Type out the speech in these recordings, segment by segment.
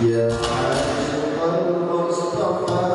يا عاشق المصطفى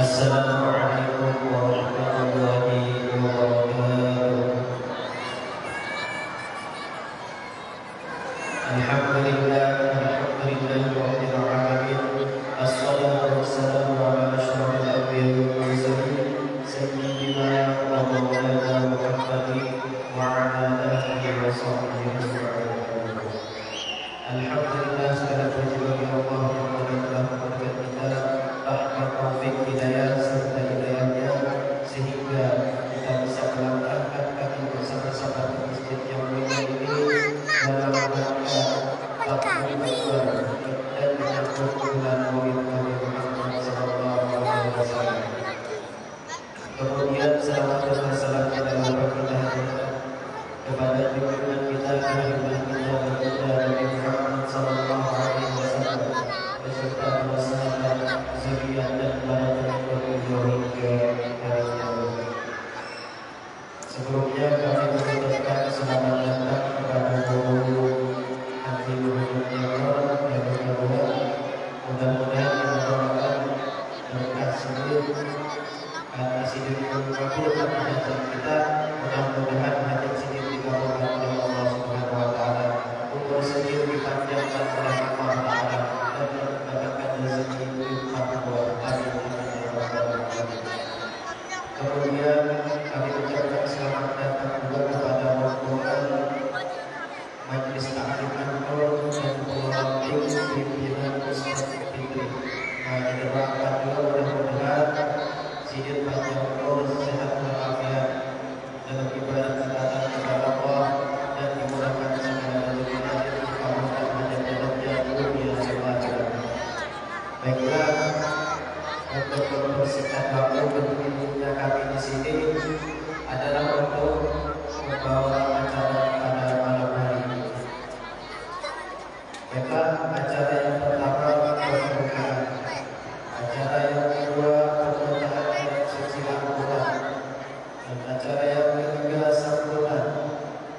Assalamualaikum warahmatullahi wabarakatuh. Alhamdulillah rabbil alamin. Assalatu wassalamu ala asyrafil anbiya'i wal mursalin sayyidina wa maulana Muhammadin wa ala alihi wa sahbihi ajma'in. Alhamdulillah, segala puji bagi Allah yang telah memberikan kita rahmat, taufik, hidayah serta hidayahnya sehingga kita bisa melangkahkan kaki bersama-sama di masjid yang mulia ini dalam rangka takbir dan menyambut bulan Maulid Nabi Muhammad SAW. Kemudian salawat dan salam adalah permintaan kepada junjungan kita, baginda kita Nabi Muhammad sallallahu alaihi wasallam beserta para sahabat, zuriat dan para pengikut hingga hari kiamat. Sebelumnya kami mengucapkan selamat datang kepada guru Hadi Muhammad yang berdoa mudah-mudahan mendoakan berkah sendiri atas hidup yang makbulkan hajat kita, mudah-mudahan hajat sendiri dikabulkan oleh Allah Subhanahu wa taala, umur sendiri dipanjangkan oleh Allah taala dan mendapatkan rezeki yang makbul. Amin. Kemudian kami ucapkan selamat datang juga kepada rombongan Majelis Taklim An-Nur dan pengelola pimpinan Ustaz Fitri. Didoakan juga mudah-mudahan Sidin panjang umur, sehat walafiat dalam ibadah taat kepada Allah dan dimudahkan segala rezekinya dan dikabulkan hajat-hajatnya dunia dan akhirat. Baiklah, untuk mempersingkat waktu berkunjungnya kami di sini adalah untuk membawa acara pada malam hari ini. Baiklah, acara yang pertama pembukaan, acara yang kedua pembukaan dan sesi Al-Quran, dan acara yang ketiga sambutan,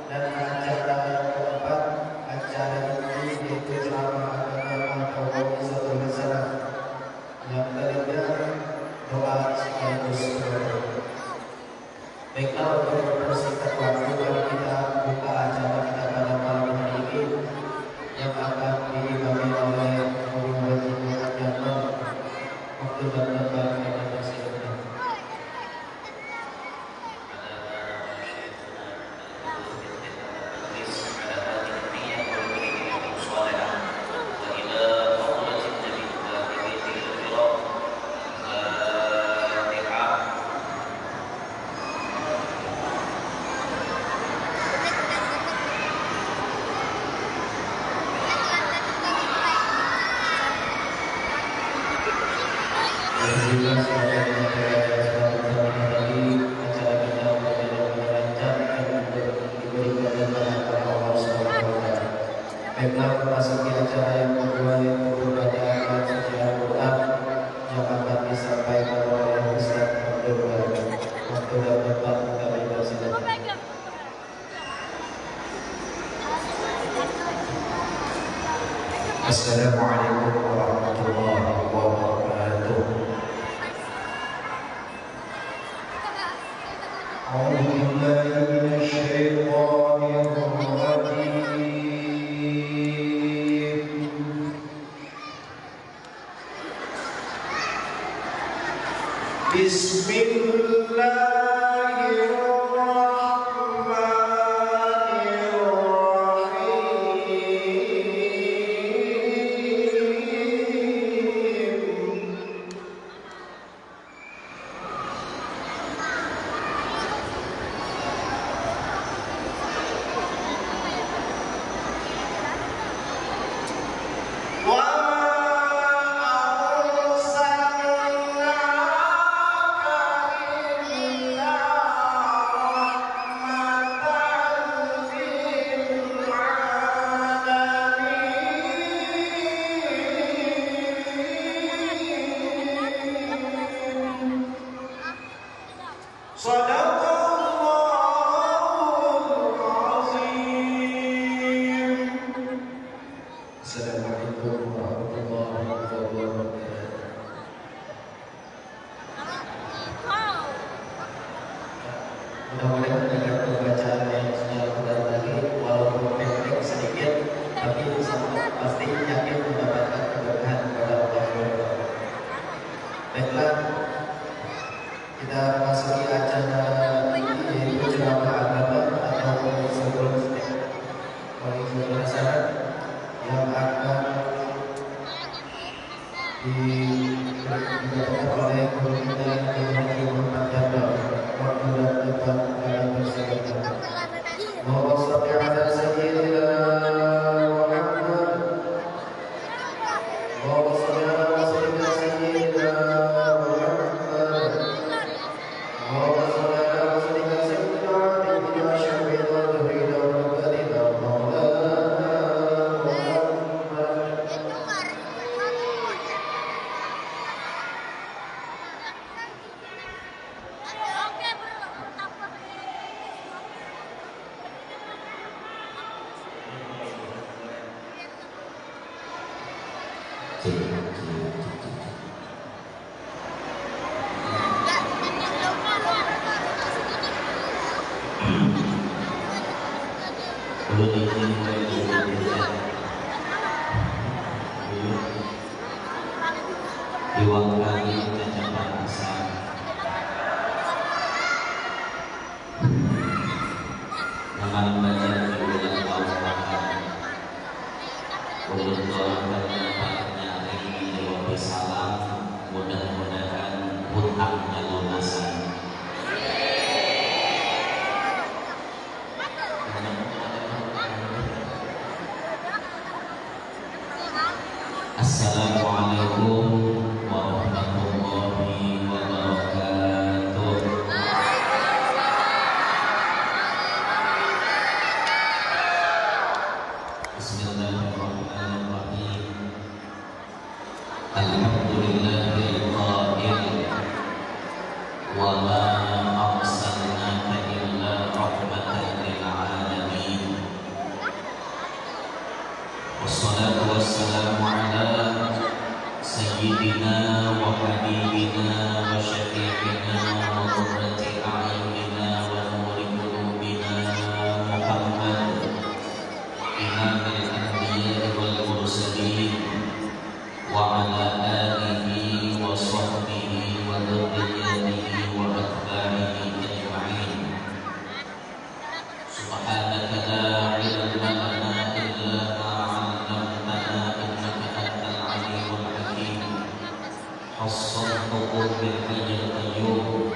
dan acara yang keempat acara ini yaitu ceramah agama atau mau'izatul hasanah yang tadinya doa sekaligus berdoa. Baiklah, untuk mempersingkat waktu kita buka acara kita pada malam hari ini yang akan diimami oleh Guru Haji Muhammad Jamal. Waktu dan tempat kami persilakan. Alhamdulillah, semoga acara kita berjalan dengan lancar dan diberikan keberkahan oleh Allah Subhanahu wa taala. Baiklah, memasuki acara yang kedua yang berbacaan suci Al-Quran yang akan disampaikan oleh Ustaz Abdul Barik. Waktu dan tempat kami persilakan. Assalamualaikum warahmatullahi wabarakatuh. أعوذ بالله من الشيطان الرجيم. بسم الله الرحمن الرحيم. Assalamualaikum warahmatullahi wabarakatuh. Mudah-mudahan dengan pembacaan yang sudah benar tadi, walaupun pendek sedikit, tapi pasti yakin mendapatkan keberkahan kepada Allah SWT. Baiklah, kita masuki acara ini, yaitu ceramah agama atau sebelum syarat yang akan dibacakan oleh guru kita yang Haji Muhammad Jabal. Waktu dan tempat dalam bersabda. Allahumma shalli ala sayyidina Muhammad. Allahumma shalli ala sayyidina Muhammad. Allahumma shalli ala sayyidina Ali wa syafi'il ghafirina wa rabbina maulana Muhammad. Diwakili cacapan asal dengan badan bulan tahun ulun doakan dapatnya ini jawab salam, mudah-mudahan hutangnya lunasan. Assalamualaikum warahmatullahi wabarakatuh. Bismillahirrahmanirrahim. Alhamdulillahil qail wa ma arsalnaka illa rahmatan lil alamin. Wassalatu wassalamu ala sayyidina wa habibina wa syafi'ina wa qurrati a'yunina wa nuri qulubina Muhammad imamil anbiya wal mursalin wa ala alihi wa sahbihi wa dhurriyyatihi wa atba'ihi ajma'in. Subhanaka la ilma lana illa ma 'allamtana innaka antal 'alimul hakim. Hassaltukum bil hayyil qayyum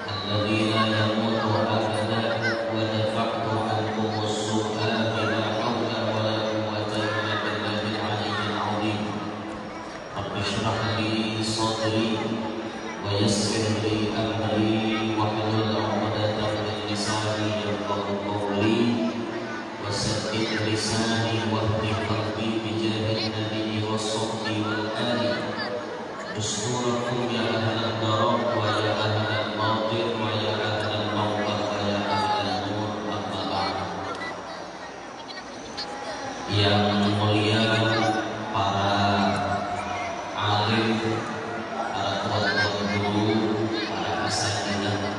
alladzi la yamutu abadan wa dafa'tu ankum as-su'a bila hawla wa la quwwata illa billahil 'aliyyil 'azim. Rabbi shrah li sadri wa yassir li amri wa hlul 'uqdatam min lisani yafqahu qawli wa saddid lisani wahdi qalbi bi jahil nabi wa sahbi wal ali. Dusturakum ya ahlal darab wa ya ahlal batin wa ya ahlal mawqaf wa ya ahlal nur amma ba'd. Yang mulia para alim, para tuan-tuan guru, para asatidzah,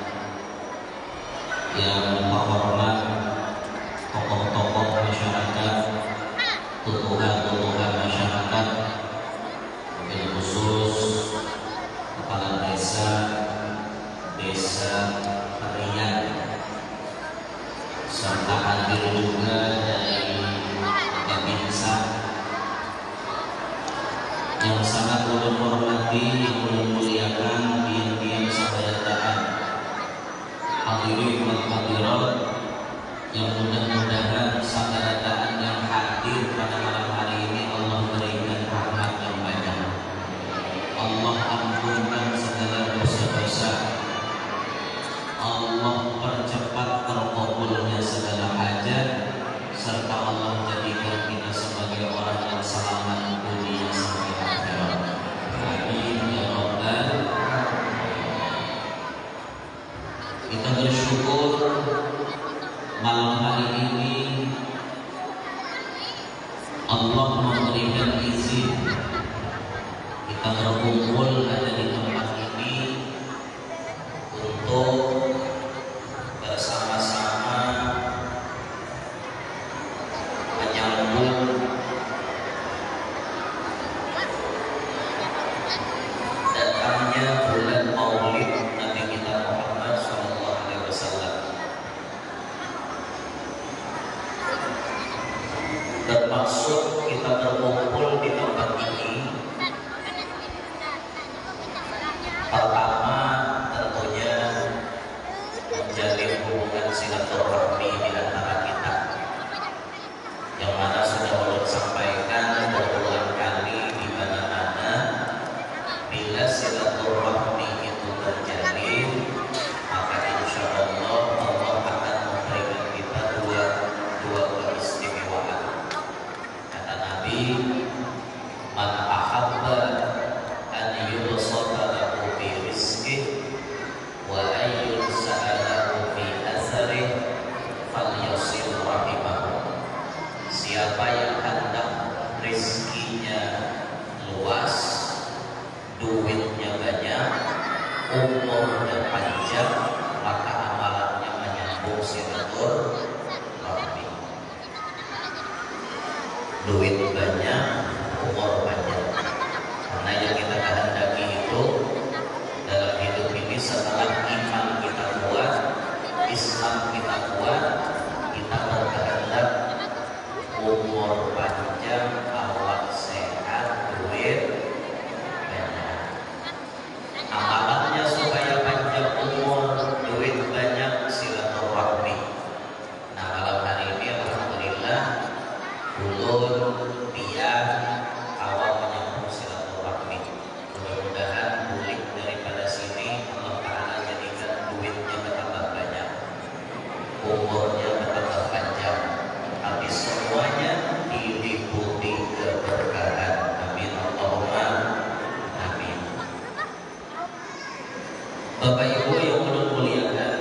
yang terhormat, tokoh-tokoh masyarakat, tutuhan-tutuhan masyarakat, wabil khusus kepala desa Perian, serta hadir juga dari Babinsa yang sangat ulun hormati, yang ulun muliakan, diam-diam sahayataan, hadirin wal hadirat, yang mudah-mudahan sahayataan yang hadir pada malam hari ini Allah berikan rahmat yang banyak. Allah ampunkan segala dosa-dosa. Allah percepat terkabulnya segala hajat, serta Allah jadikan kita sebagai orang yang selamat dunia sampai akhirat. Amin ya rabbal alamin. Kita bersyukur malam hari ini Allah memberikan izin kita berkumpul ada di tempat ini untuk menyambut datangnya bulan Maulid Nabi kita Muhammad Sallallahu Alaihi Wasallam. Bermaksud kita berkumpul di tempat ini pertama tentunya menjalin hubungan silaturahmi di antara kita, yang mana sudah ulun sampaikan berulang kali di mana-mana, bila silaturahmi itu terjalin, maka insya Allah Allah akan memberikan kita dua keistimewaan. Kata Nabi, man ahabba an yubsata lahu fi rizqihi wa an yunsa'alahu fi asarihi falyasil rahimahu. Siapa yang hendak rizkinya luas, duitnya banyak, umurnya panjang, maka amalannya menyambung silaturahmi. Duit banyak, umur panjang. Karena yang kita kehendaki itu dalam hidup ini, setelah iman kita kuat, Islam kita kuat, kita berkehendak umur panjang, awak sehat, duit banyak. Amalannya supaya panjang umur, duit banyak, silaturahmi. Nah, malam hari ini alhamdulillah ulun biar awal menyambung silaturahmi. Mudah-mudahan bulik daripada sini Allah Ta'ala jadikan duitnya bertambah banyak, umurnya bertambah panjang, tapi semuanya diliputi keberkahan. Amin Allahumma amin. Bapak Ibu yang ulun muliakan,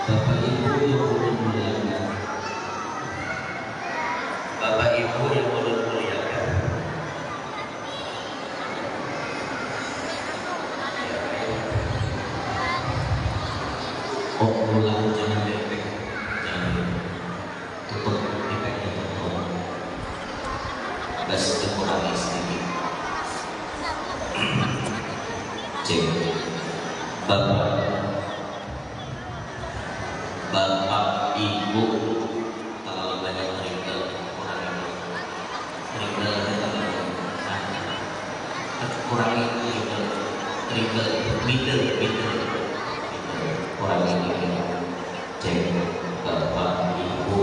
Bapak Ibu yang ulun muliakan, Bapak Ibu yang ulun muliakan, ulang jangan bebek, jangan tutup bebeknya tutup, gas dikurangi sedikit. Cek, Bapak Ibu terlalu banyak ringkel, kurangi ringkelnya terlalu kurangi ringkel middle kurangi ringkel. Cek, Bapak Ibu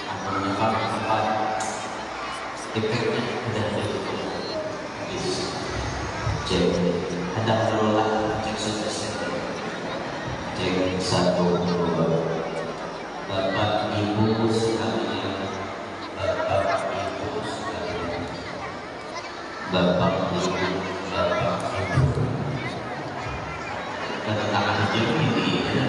akan menyebar efeknya udah habis. Cek, hendak kelola cek sukses. Cek 1, 2. Bapak Ibu sekalian, Bapak Ibu sekalian, Bapak Ibu, Bapak Ibu. Kedatangan aja ini ya,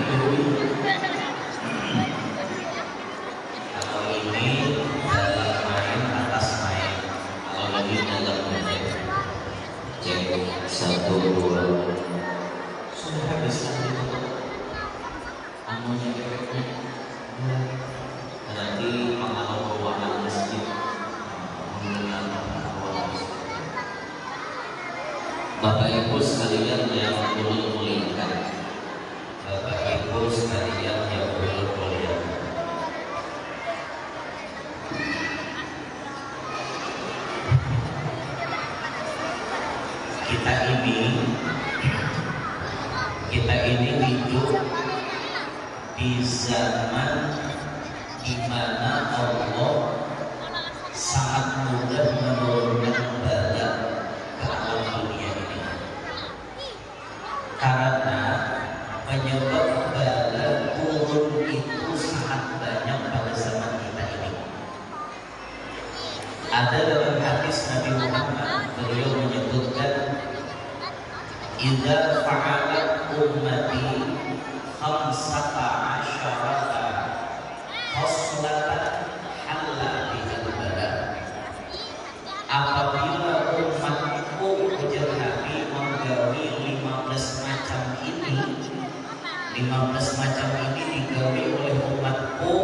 kalau ini dalam main atas main, kalau ini dalam main. Cek 1, 2. Sudah habis lagi anunya efeknya. Nanti pengaruh keuangan masjid, Bapak Ibu sekalian yang ulun muliakan, Bapak Ibu sekalian yang ulun muliakan, kita ini hidup di zaman di mana Allah sangat mudah menurunkan bala ke alam dunia ini. Karena penyebab bala turun itu sangat banyak pada zaman kita ini. Ada dalam hadis Nabi Muhammad, beliau menyebutkan, idza fa'alat ummati khamsata asyarata khoslatan halla bihal bala. Apabila umatku, ujar Nabi, menggawi 15 macam ini, 15 macam ini digawi oleh umatku,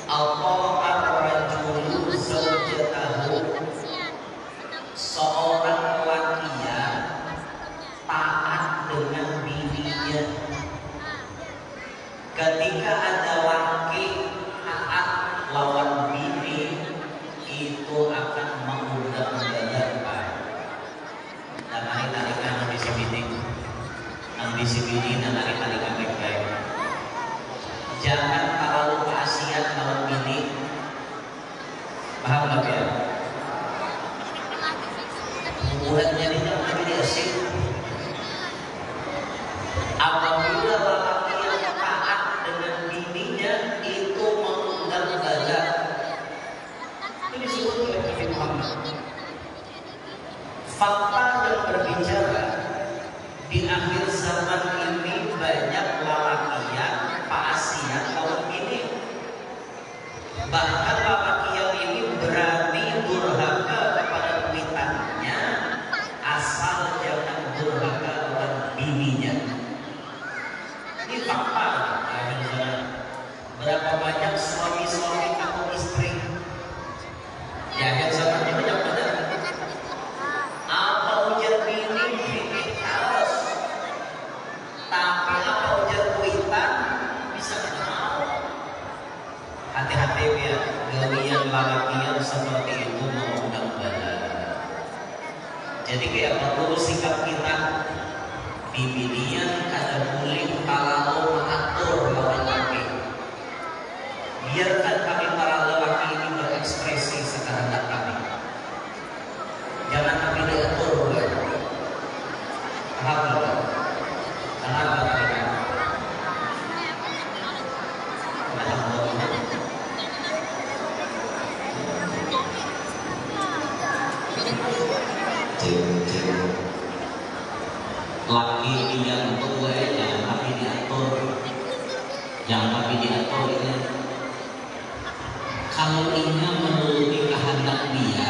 apa ar-rajulu zaujatahu, seorang laki taat dengan bininya. Ketika ada laki taat lawan bini, itu akan mengundang kegaduhan. Dan tarik-tarikan ambisi bini dan tarik-tarikan baik-baik. Jangan terlalu kasihan lawan bini. Paham nggak ya? Hubungan jadinya menjadi asik. Apabila lelaki yang taat dengan bininya itu mengundang gajah, itu disebut oleh Nabi Muhammad. Fakta yang berbicara di akhir zaman ini banyak lelaki yang paasian lawan bini. Bahkan lelaki yang ini berani durhaka kepada kuitannya asal jangan durhaka lawan bininya. Ini fakta. Berapa banyak suami-suami atau istri di akhir zaman ini banyak banget. Apa ujar bini harus, tapi apa ujar kuitan bisa kenal. Hati-hati ya, gawian lalakian seperti itu mengundang bala. Jadi kayak perlu sikap kita bibinian kada boleh kalau mengatur lawan laki. Biarkan kami para lelaki ini berekspresi sekehendak kami. Jangan kami diatur. Paham tidak? Kenapa mereka? Laki yang tua jangan kami diatur, jangan kami diatur ini. Kalau ingin menuruti kehendak dia,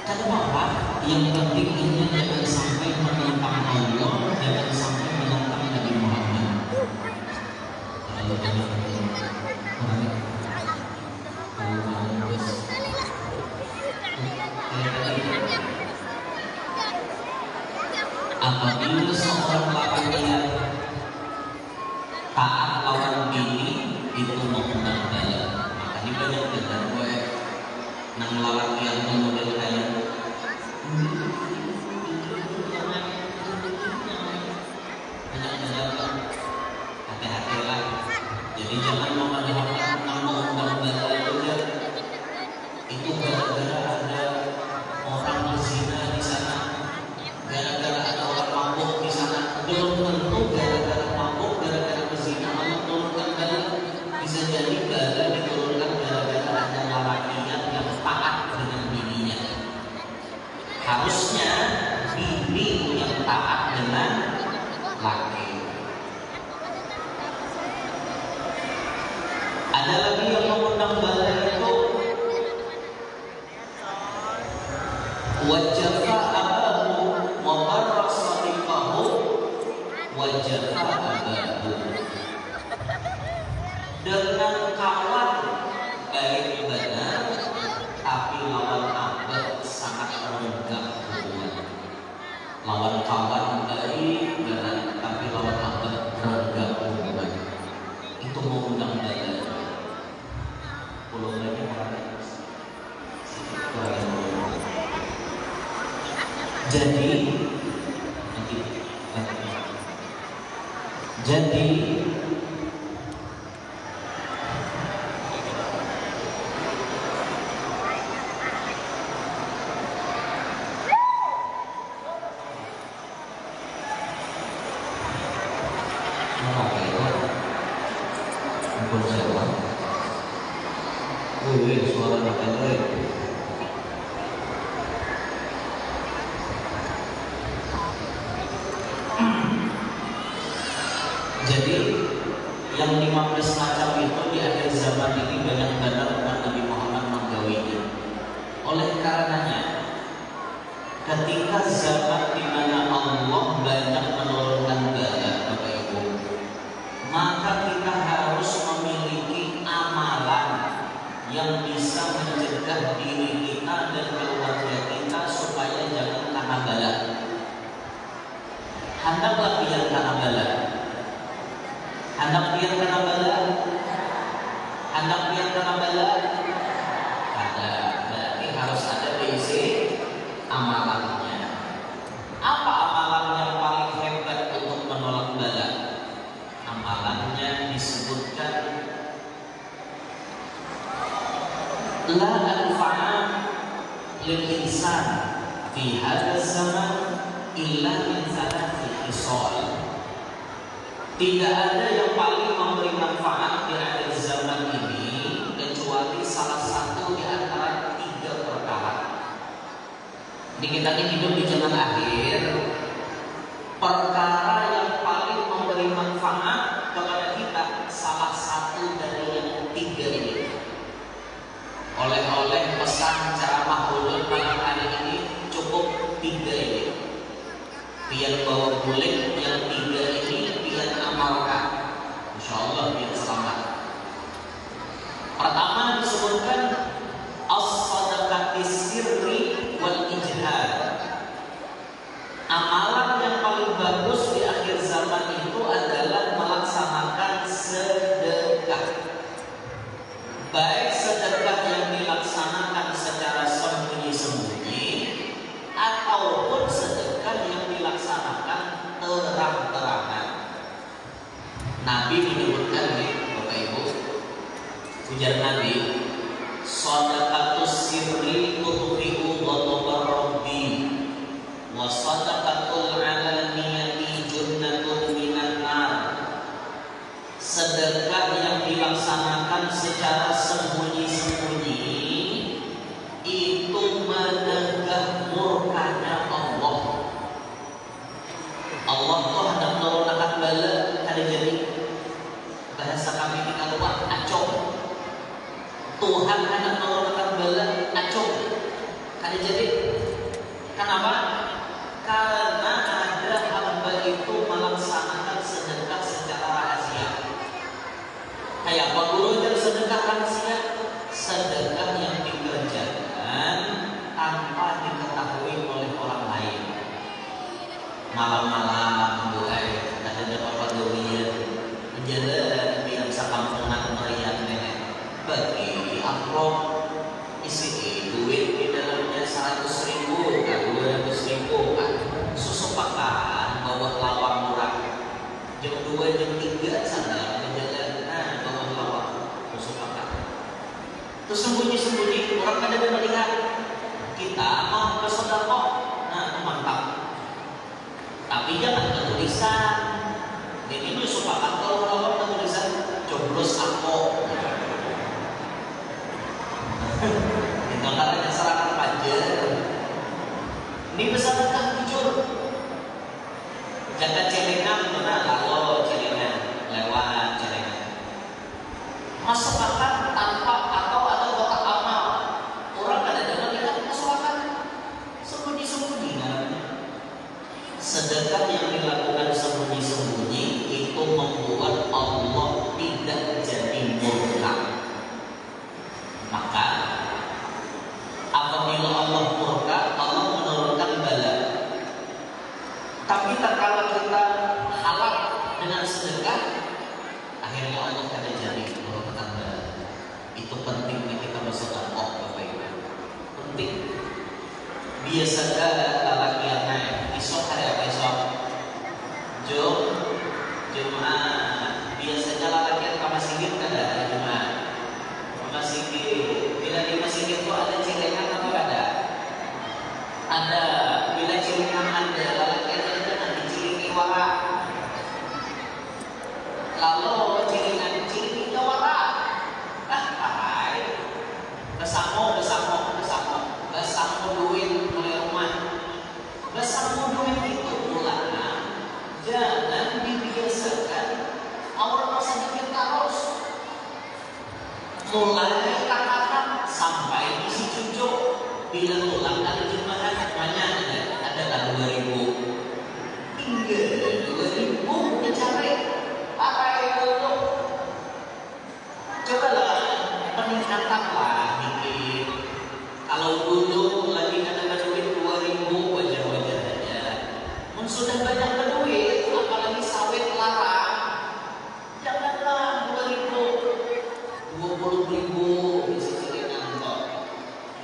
kata bapak, yang penting ini jangan sampai menentang Allah, jangan sampai menentang Nabi Muhammad. Kalau jangan apabila seorang laki taat lawan bini itu mengundang bala. Makanya banyak dengan gue nang laki yang model kayak banyak. Hati-hatilah. Jadi jangan memperlihatkan nang mengundang bala itu gara-gara ada orang berzina di sana, gara-gara ada orang mabuk di sana. Belum tentu gara-gara mabuk, gara-gara berzina Allah turunkan bala. Bisa jadi bala diturunkan gara-gara ada lelaki yang taat dengan bininya. Harusnya bini yang taat dengan laki. Ada lagi yang mengundang bala itu wajafa abahu wa barra sadiqahu wajafa abahu. Dengan kawan baik benar, tapi lawan abad sangat renggang hubungan. Lawan kawan baik benar, tapi lawan abad renggang hubungan. Itu mengundang bala. Pulau lagi jadi suara makan jadi yang 15 macam itu di akhir zaman ini banyak benar umat Nabi Muhammad menggawinya. Oleh karenanya, ketika zaman di mana Allah banyak menurunkan bala, Bapak Ibu, maka kita harus memiliki amal yang bisa mencegah diri kita dan keluarga kita supaya jangan kena bala. Hendaklah biar kena bala. Hendak biar kena bala. Hendak biar kena bala. Ada, berarti harus ada basic amalannya. Apa amalan yang paling hebat untuk menolak bala? Amalannya disebutkan la anfa'a lil insan fi hadzal zaman illa min thalathi khisal. Tidak ada yang paling memberi manfaat di akhir zaman ini kecuali salah satu di antara 3 perkara. Ini kita ini hidup di zaman akhir. Perkara yang paling memberi manfaat kepada kita salah satu dari yang 3 ini. Oleh-oleh pesan ceramah ulun malam hari ini cukup 3 ini. Biar bawa bulik yang 3 ini biar amalkan. Insyaallah biar selamat. Pertama disebutkan as-sadaqati sirri wal ijhad. Amalan yang paling bagus di akhir zaman itu adalah melaksanakan sedekah. Baik sedekah yang dilaksanakan secara sembunyi-sembunyi ataupun sedekah yang dilaksanakan terang-terangan. Nabi menyebutkan nih, Bapak Ibu, ujar Nabi, shadaqatus sirri tudfi'u ghadabar rabbi wa shadaqatul 'alaniyati junnatun minan nar. Sedekah yang dilaksanakan secara sembunyi-sembunyi itu menegah murkanya Allah. Allah tuh hendak menurunkan bala ada jadi bahasa kami kita luar acong. Tuhan hendak menurunkan bala acong ada jadi. Kenapa? Karena ada hamba itu melaksanakan sedekah secara rahasia. Kayak apa guru dari sedekah rahasia? Sedekah yang dikerjakan tanpa diketahui oleh orang lain. Malam-malam doa ada bapak doa menjaga biar sakampungan meriah nenek bagi amplop isi duit di dalamnya 100.000 kan 200.000 kan susu pakan bawa lawang murah jam 2 jam 3 sana menjaga bawa lawang susu pakan. Terus sembunyi-sembunyi orang kada melihat kita mau bersedekah, nah mantap. Tapi jangan ada tulisan. Jadi ini supaya kalau ada tulisan coblos aku. Itu karena serangan pajak. Ini bersedekah jujur. Jaga celengan mana lalu celengan lewat celengan. Masuk akal tanpa atau ada kotak amal. Orang kadang-kadang lihat masuk akal. Sembunyi-sembunyi namanya. Sedekah yang dilakukan sembunyi-sembunyi itu membuat Allah tidak jadi murka. Maka apabila Allah murka, Allah menurunkan bala. Tapi tatkala kita halal dengan sedekah, akhirnya Allah tidak jadi menurunkan bala. Itu pentingnya kita bersedekah, Bapak Ibu. Penting. Biasanya lelaki yang naik esok hari apa esok? Jumat. Biasanya lelaki yang ke masjid kan ada hari Jumat. Ke masjid. Bila di masjid itu ada celengan atau ada? Ada. Bila celengan ada, lelaki yang jangan dicilingi warak. Lalu cilingi warak. Bersama duit oleh rumah. Bersama duit itu pula jangan dibiasakan orang sedikit terus. Mulai katakan sampai isi cucu bila pulang dari jemaah banyak ada 2.000 hingga 2.000 dicari pakai dulu. Cobalah peningkatan mantaplah dikit. Kalau dulu lagi ada duit 2000 wajar-wajar aja. Mun sudah banyak duit, apalagi sawit larang, janganlah 2000, 20.000 disisirin kantor,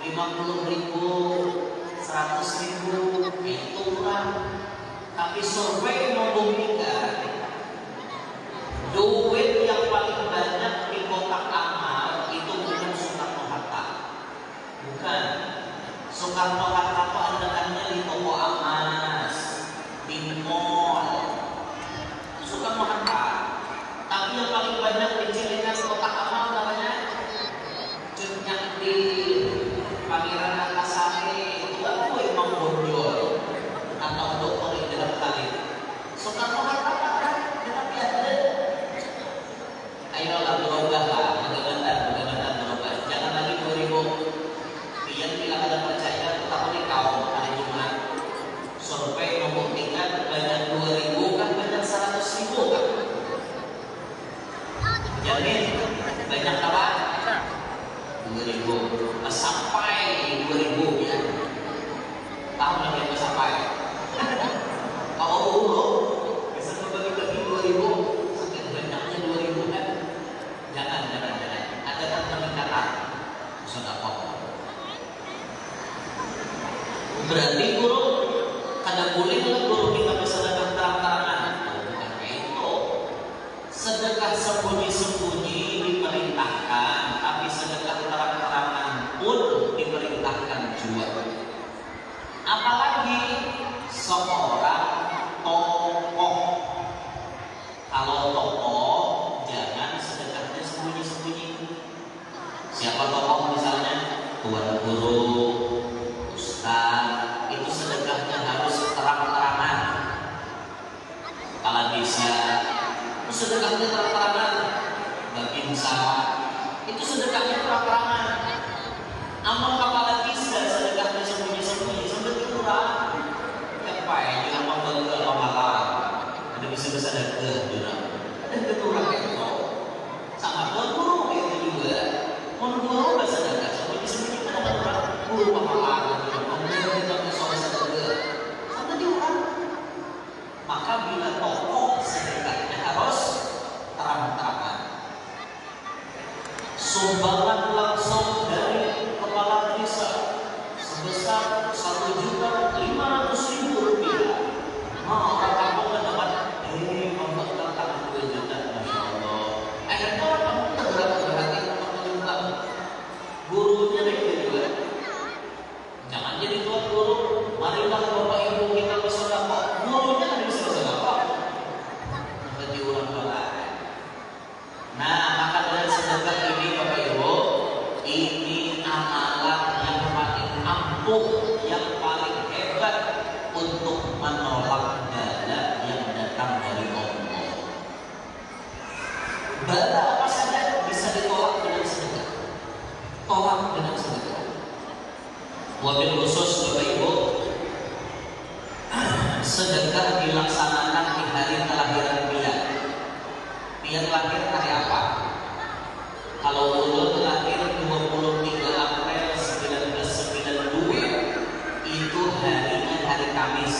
50.000, 100.000 itu murah. Tapi survei membuktikan duit yang paling banyak di kotak amal itu bukan Soekarno-Hatta. Bukan. Soekarno-Hatta itu andakannya di toko emas, di mall. Itu Soekarno-Hatta. Tapi yang paling banyak dicirikan kotak amal namanya Cut Nyakti, Pangeran Antasari, itu aku Imam Bonjol atau Dr. Idris Khalid. Soekarno-Hatta kan, tetapi ada. Ayolah berubah lah, bagaimana berubah. Jangan lagi 2000. Yang bila ada percaya, tetap ini kaum hari Jumat. Survei membuktikan banyak 2000 kan banyak 100.000 kan. Jadi banyak apa? 2000. Sampai 2000 ya. Tahu lagi apa sampai? Kalau dulu bisa membagi-bagi 2000 sampai banyaknya 2000 kan. Jangan. Ada kan peningkatan. Sedekah. Berarti guru kada boleh guru kita bersedekah terang-terangan. Bukan itu. Sedekah sembunyi-sembunyi diperintahkan, tapi sedekah terang-terangan pun diperintahkan juga. Apalagi seorang tokoh. Kalau tokoh jangan sedekahnya sembunyi-sembunyi. Siapa tokoh misalnya? Tuan guru, ustaz, itu sedekahnya harus terang-terangan. Kepala desa, itu sedekahnya terang-terangan. Babinsa, itu sedekahnya terang-terangan. Amal kepala desa sedekahnya sembunyi-sembunyi, sampai kurang. Capai jangan membangga amalan. Ada bisa sedekah juga. Ada keturang itu. Sama tuan guru itu juga. Tuan guru bersedekah sembunyi-sembunyi pada orang guru amalan. Maka bila tokoh sedekahnya harus terang-terangan. Sumbangan langsung dari kepala desa sebesar 1.500.000 rupiah. Orang kampung mendapat membakar tangan 2 juta, masya Allah. Akhirnya orang kampung tergerak-geraki untuk menyumbang. Gurunya begitu juga. Jangan jadi tuan guru. Marilah bapak ibu kita bersedekah. Gurunya ada bisa bersedekah. Berarti orang lain. Nah, maka dengan sedekah ini bapak ibu, ini amalan yang paling ampuh, yang paling hebat untuk menolak bala yang datang dari Allah. Bala apa saja bisa ditolak dengan sedekah. Tolak dengan sedekah. Wabil khusus bapak ibu, sedekah dilaksanakan di hari kelahiran dia. Dia lahir hari apa? Kalau ulun lahir 23 April 1992, itu harinya hari Kamis.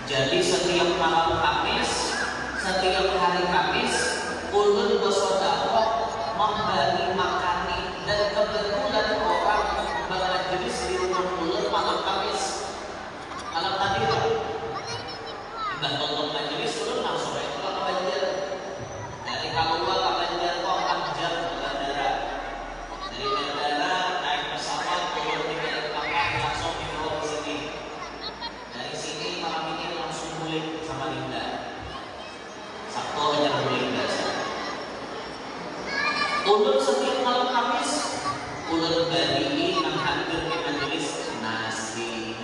Jadi setiap malam Kamis, setiap hari Kamis, ulun bersedekah membagi makani, dan kebetulan orang bermajelis di rumah ulun malam Kamis. Malam tadi lah, tidak tonton majelis ulun langsung itu ke Banjar. Dari Kalua ke Banjar kok 4 jam ke bandara. Dari bandara naik pesawat turun di Balikpapan langsung dibawa ke sini. Dari sini malam ini langsung mulik sama Linda. Sabtu hanya mulik biasa. Ulun setiap malam Kamis ulun bagi nang hadir di majelis nasi,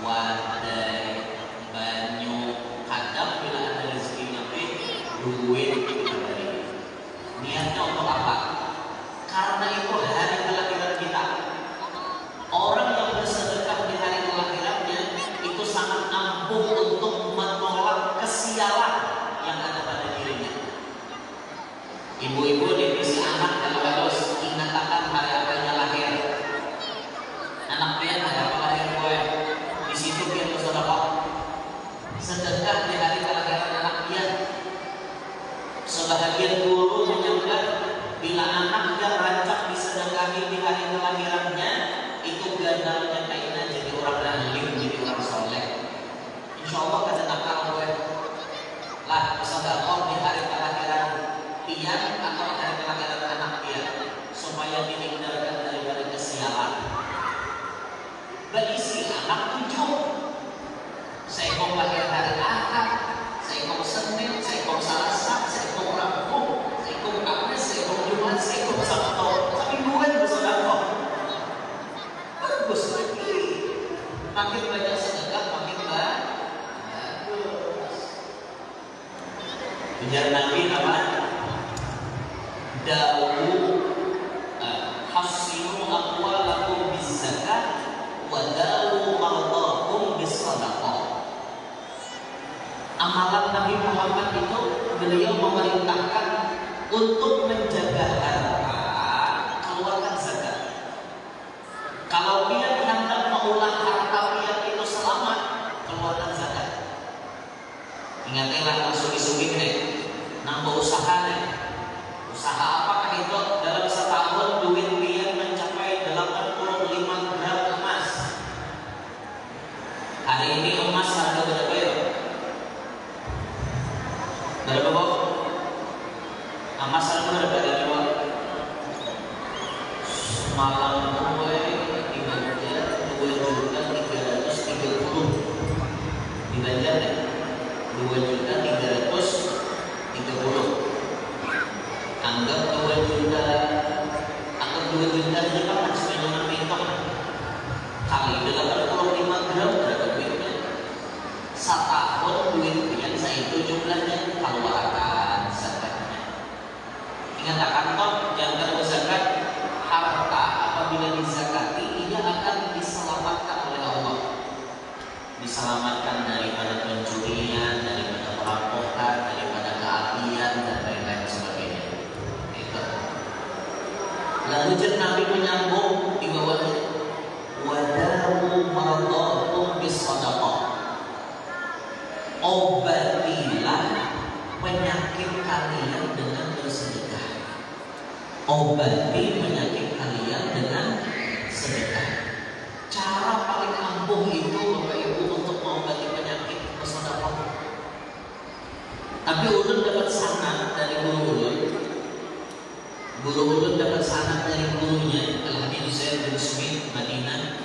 wadai, banyu, kadang bila ada rezeki lebih, duit kita bagi. Niatnya untuk apa? Karena itu hari kelahiran kita. Orang yang bersedekah di hari kelahirannya itu sangat ampuh untuk menolak kesialan yang ada pada dirinya. Ibu-ibu divisi anak kalau harus supaya dihindarkan daripada kesialan. Berisi anak 7, seekor lahir hari Ahad, seekor Senin, seekor Selasa, seekor Rabu, seekor Kamis, seekor Jumat, seekor Sabtu. Semingguan bersedekah. Bagus lagi. Makin banyak sedekah, makin bagus. Ujar Nabi apa? Dawu hasinu amwalakum bizakat wa dawu mardakum bisadaqah. Amalan Nabi Muhammad itu beliau memerintahkan untuk menjaga harta, keluarkan zakat. Kalau dia hendak mengolah harta dia itu selamat, keluarkan zakat. Ingatlah sugi-sugi nih, nambah usaha nih. Usaha apakah itu? Dalam setahun duit dia mencapai 85 gram emas. Hari ini emas harga berapa ya? Berapa Bob? Emas harga berapa hari ini Bob? Semalam gue dibaca 2.330 di Banjar ya? 2.330. Anggap 2 juta ini kan sebenarnya pintok kali 85 gram berapa duitnya? Setahun duit yang saya itu jumlahnya keluarkan zakatnya. Ingat kantor yang berzakat harta apabila dizakati ia akan diselamatkan oleh Allah, diselamatkan daripada pencurian, daripada perampokan, daripada keapian dan lain-lain sebagainya. Lalu Nabi menyambung di bawahnya, wadawu mardakum bisadaqah. Obatilah penyakit kalian dengan bersedekah. Obati penyakit kalian dengan sedekah. Cara paling ampuh itu Bapak Ibu untuk mengobati penyakit bersedekah. Tapi ulun dapat sanad dari guru ulun. Guru ulun dapat sanad dari gurunya Al-Habib Zaid bin Smith Madinah.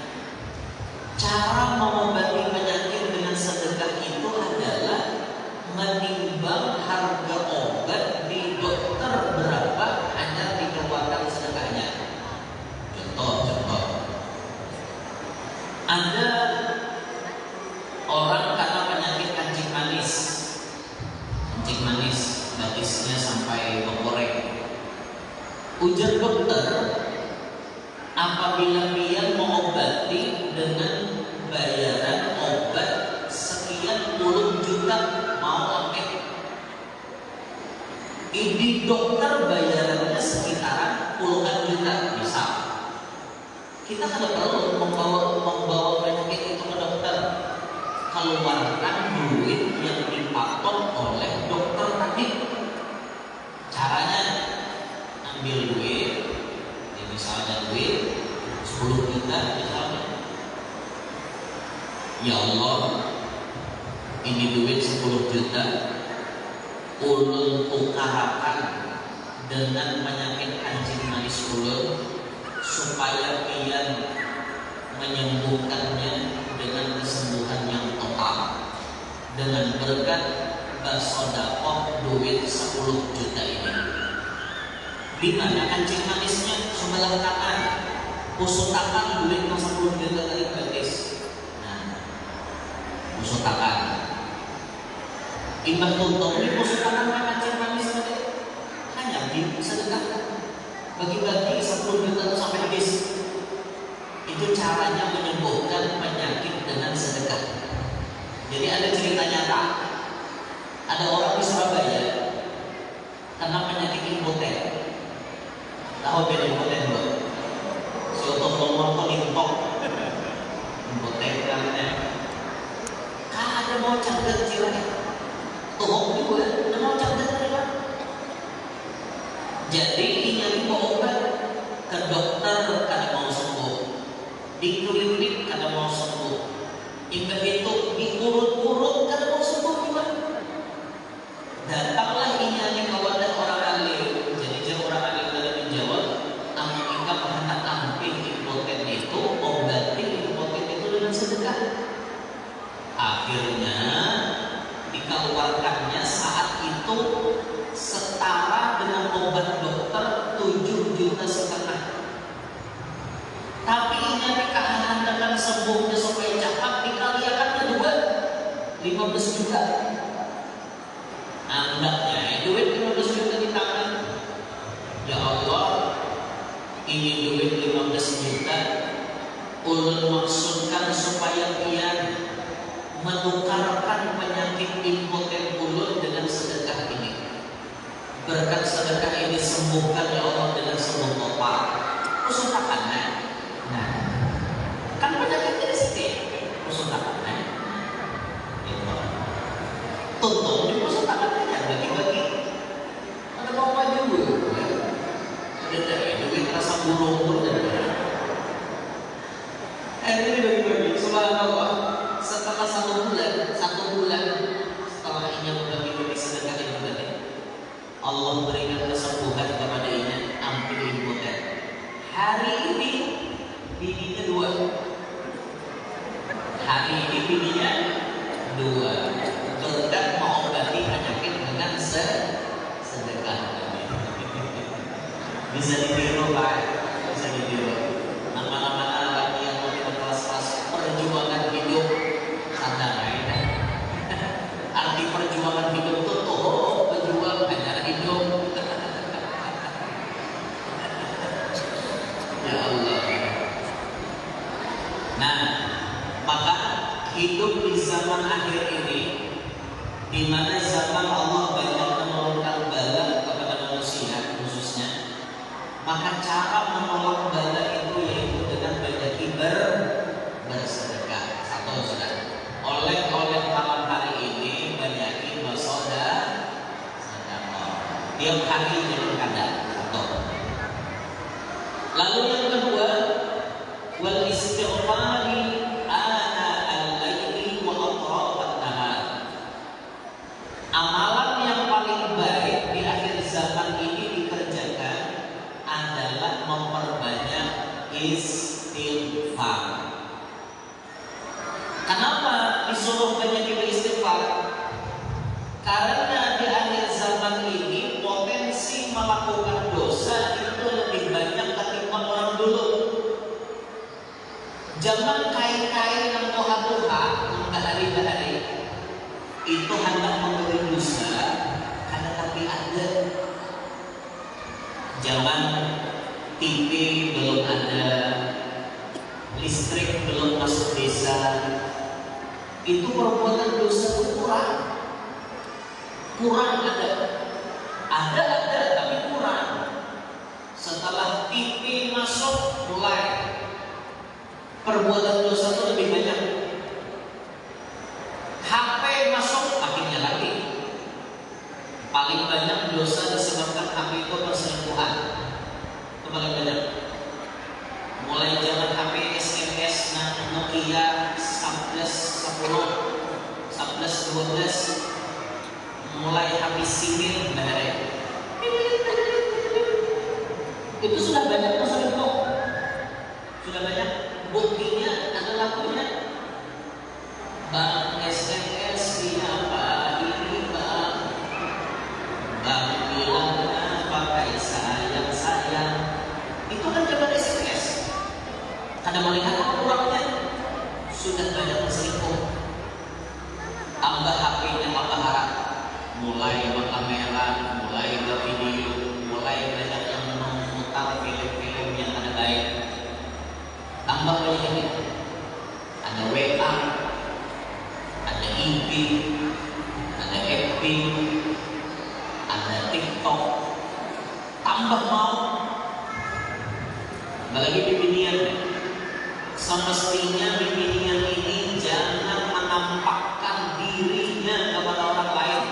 Cara mengobati penyakit dengan sedekah itu adalah menimbang harga obat di dokter berapa hanya dikeluarkan sedekahnya. Contoh, ada orang karena penyakit kencing manis, batisnya sampai mengkorek. Ujar dokter, apabila dia mengobati dengan bayaran obat sekian puluh juta, mau oke. Ini dokter bayarannya sekitaran puluhan juta, misal. Kita tidak perlu membawa penyakit itu ke dokter. Keluarkan duit yang dipatok oleh dokter tadi. Caranya ambil duit, misalnya duit 10 juta misalnya. Ya Allah, ini duit 10 juta ulun tukarakan dengan penyakit kencing manis ulun supaya pian menyembuhkannya dengan kesembuhan yang total dengan berkat bersedekah duit 10 juta ini. Di mana kencing manisnya sebelah kanan, usutan duit 10 juta dari gratis. Nah, usutan imbas tuntut ini usutan kencing manis tadi hanya disedekahkan, bagi-bagi 10 juta itu sampai habis. Itu caranya menyembuhkan penyakit dengan sedekah. Jadi ada cerita nyata, ada orang di Surabaya karena penyakit impoten. Tahu beda impoten loh. Soto ngomong kok impok. Impoten namanya. Ada mau cadet cilai. Tuh juga ada mau cadet apa? Jadi ini mau obat ke dokter kada mau sembuh, di klinik kada mau sembuh, imbas itu diurut-urut kada mau sembuh juga. Datanglah ini kawan dan orang alim. Jadi orang alim dalam menjawab, namun 15 juta. Anaknya duit 15 juta di tangan. Ya Allah, ini duit 15 juta ulun maksudkan supaya dia menukarkan penyakit impoten ulun dengan sedekah ini. Berkat sedekah ini sembuhkan ya Allah dengan sembuh total. Usultakannya. Nah, kan penyakitnya di sini. Usultakannya. Itu. Tuntut di usultakannya bagi-bagi. Ada mau maju juga. Ada duit rasa burung pun ada. Ini bagi-bagi. Subhanallah. Setelah satu bulan setelah ini bagi-bagi sedekah ini tadi, Allah berikan kesembuhan kepada ini hampir impoten. Hari ini bininya 2. Hari ini bininya 2. Hendak mengobati penyakit dengan sedekah. Bisa ditiru Pak, bisa ditiru. Nama-nama lagi yang mau kelas-kelas perjuangan hidup sadar ya. Arti perjuangan hidup itu berjuang hanya hidup. Ya Allah. Nah, maka hidup di zaman akhir ini, di mana zaman Allah banyak menurunkan bala kepada manusia khususnya, maka cara menolak bala itu yaitu dengan banyak bersedekah. Satu sudah. Oleh malam hari ini banyakin bersedekah. Tiap hari jangan kadang. Satu. Lalu yang kedua, wal istighfari ana al-laili wa atrafan nahar. Amalan yang paling baik di akhir zaman ini dikerjakan adalah memperbanyak istighfar. Kenapa disuruh banyak istighfar? Karena di akhir zaman ini potensi melakukan dosa itu lebih banyak ketimbang orang dulu. Zaman kain-kain yang toha-toha, yang bahari-bahari, itu hendak memberi dosa, karena tapi ada. Zaman TV belum ada, listrik belum masuk desa, itu perbuatan dosa itu kurang ada tapi kurang. Setelah TV masuk mulai perbuatan dosa itu lebih banyak. HP masuk akhirnya lagi. Paling banyak dosa disebabkan HP itu perselingkuhan. Itu paling banyak. Mulai zaman HP SMS Nokia 1110, 1112, mulai habis simin bahaya. Itu sudah banyak perselingkuh. Sudah banyak. Buktinya adalah punya bang SMS apa ini bang bilangnya pakai sayang itu kan jawaban SMS. Anda melihat kurangnya sudah banyak berselingkuh. Tambah HP-nya tambah harap, mulai berkamera, mulai bervideo, mulai banyak yang memutar film-film yang ada baik. Tambah banyak ini, ada WA, ada IG, ada FB, ada TikTok. Tambah mau, apalagi bimbingan. Semestinya bimbingan ini jangan menampakkan dirinya kepada orang lain.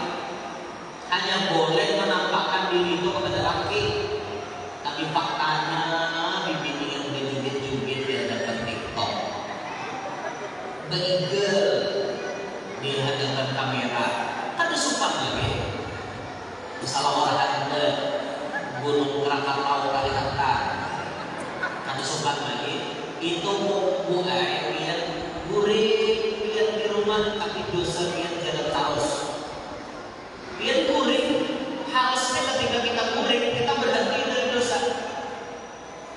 Hanya boleh menampakkan diri itu kepada laki. Tapi faktanya bimbingan berjubit-jubit di hadapan TikTok, beigel di hadapan kamera. Ada sumpah lagi. Misalnya orang ada Gunung Krakatau Kalimantan, ada sumpah lagi. Itu mulai biar gurih, biar di rumah, tapi dosa biar jalan terus. Biar gurih, harusnya ketika kita gurih, kita berhenti dari dosa.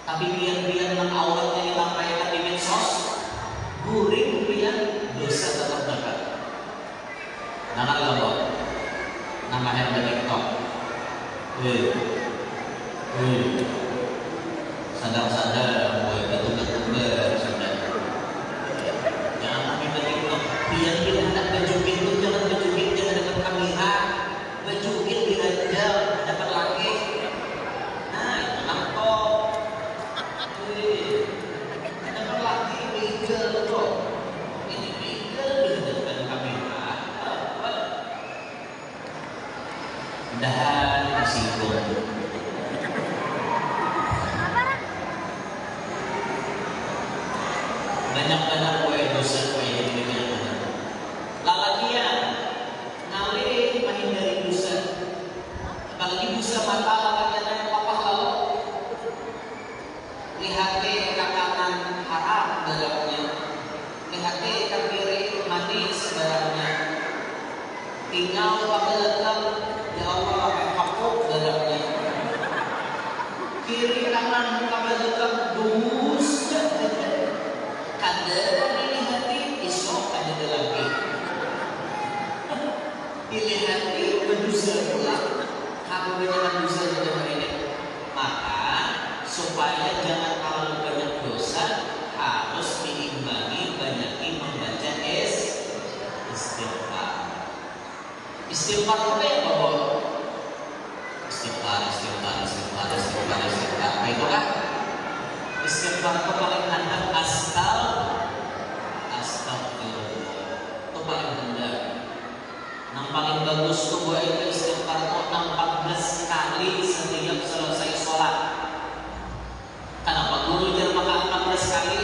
Tapi biar yang auratnya dilampaikan di medsos, gurih biar dosa tetap dekat. banyak-banyak kue dosa kue jadi banyak. Lalakian ngalih menghindari dosa. Apalagi dosa mata lalakian yang papa lalu. Lihat kakanan haram dalamnya. Lihat kebiri manis dalamnya. Tinggal pabelekam ya Allah hakuk dalamnya. Kiri kanan pabelekam dus kada dilihati isok ada lagi. Dilihati berdosa pula. Aku banyak dosa di dalam ini. Maka supaya jangan terlalu banyak dosa harus diimbangi banyaki membaca istighfar. Istighfar apa ya Bapak? Istighfar. Baiklah. Istighfar itu paling handal astagfirullah. Itu paling handal. Yang paling bagus itu buat itu istighfar itu 14 kali setiap selesai sholat. Kenapa guru jermakan 14 kali?